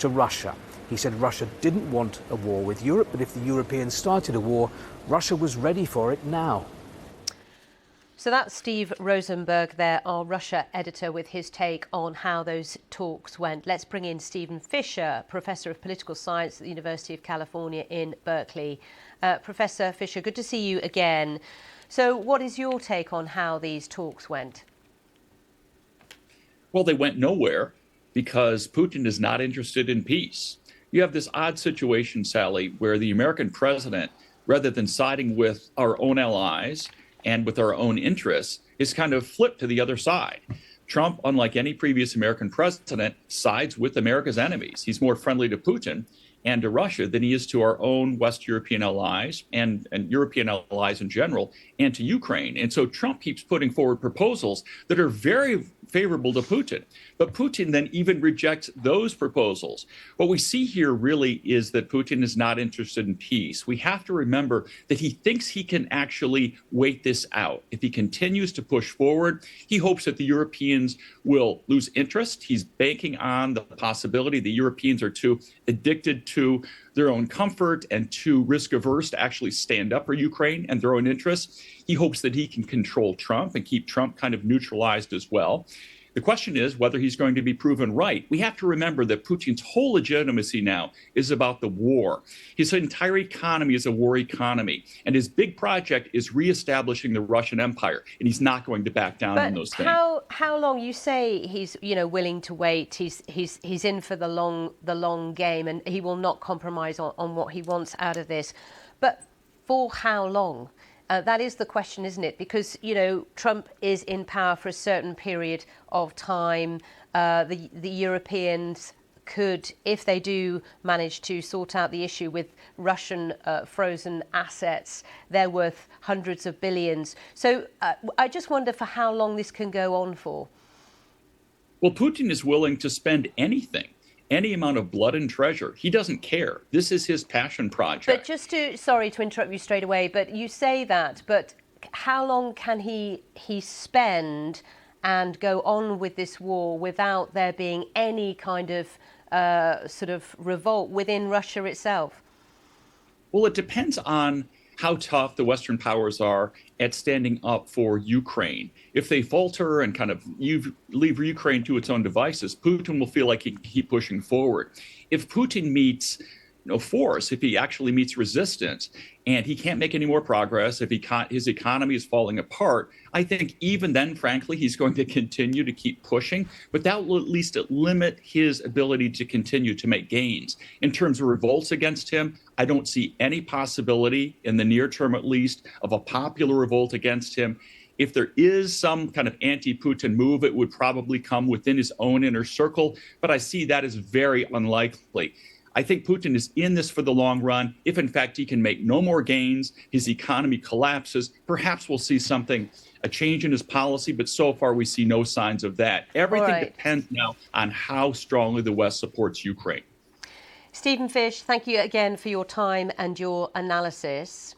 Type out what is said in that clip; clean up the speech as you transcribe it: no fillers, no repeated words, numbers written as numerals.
to Russia. He said Russia didn't want a war with Europe, but if the Europeans started a war, Russia was ready for it now. So that's Steve Rosenberg there, our Russia editor, with his take on how those talks went. Let's bring in Stephen Fisher, Professor of Political Science at the University of California in Berkeley. Professor Fisher, good to see you again. So what is your take on how these talks went? Well, they went nowhere because Putin is not interested in peace. You have this odd situation, Sally, where the American president, rather than siding with our own allies and with our own interests, is kind of flipped to the other side. Trump, unlike any previous American president, sides with America's enemies. He's more friendly to Putin and to Russia than he is to our own West European allies and European allies in general, and to Ukraine. And so Trump keeps putting forward proposals that are very favorable to Putin. But Putin then even rejects those proposals. What we see here really is that Putin is not interested in peace. We have to remember that he thinks he can actually wait this out. If he continues to push forward, he hopes that the Europeans will lose interest. He's banking on the possibility the Europeans are too addicted to their own comfort and too risk averse to actually stand up for Ukraine and their own interests. He hopes that he can control Trump and keep Trump kind of neutralized as well. The question is whether he's going to be proven right. We have to remember that Putin's whole legitimacy now is about the war. His entire economy is a war economy, and his big project is reestablishing the Russian Empire, and he's not going to back down on those things. How long? You say he's willing to wait. He's in for the long game, and he will not compromise on what he wants out of this. But for how long? That is the question, isn't it? Because, Trump is in power for a certain period of time. The Europeans could, if they do manage to sort out the issue with Russian frozen assets, they're worth hundreds of billions. So I just wonder for how long this can go on for. Well, Putin is willing to spend anything. Any amount of blood and treasure. He doesn't care. This is his passion project. But sorry to interrupt you straight away, but you say that, but how long can he spend and go on with this war without there being any kind of sort of revolt within Russia itself? Well, it depends on how tough the Western powers are at standing up for Ukraine. If they falter and kind of leave Ukraine to its own devices, Putin will feel like he can keep pushing forward. If Putin meets force, if he actually meets resistance, and he can't make any more progress, if his economy is falling apart, I think even then, frankly, he's going to continue to keep pushing, but that will at least limit his ability to continue to make gains. In terms of revolts against him, I don't see any possibility, in the near term at least, of a popular revolt against him. If there is some kind of anti-Putin move, it would probably come within his own inner circle, but I see that as very unlikely. I think Putin is in this for the long run. If, in fact, he can make no more gains, his economy collapses, perhaps we'll see a change in his policy, but so far we see no signs of that. Everything depends now on how strongly the West supports Ukraine. Stephen Fish, thank you again for your time and your analysis.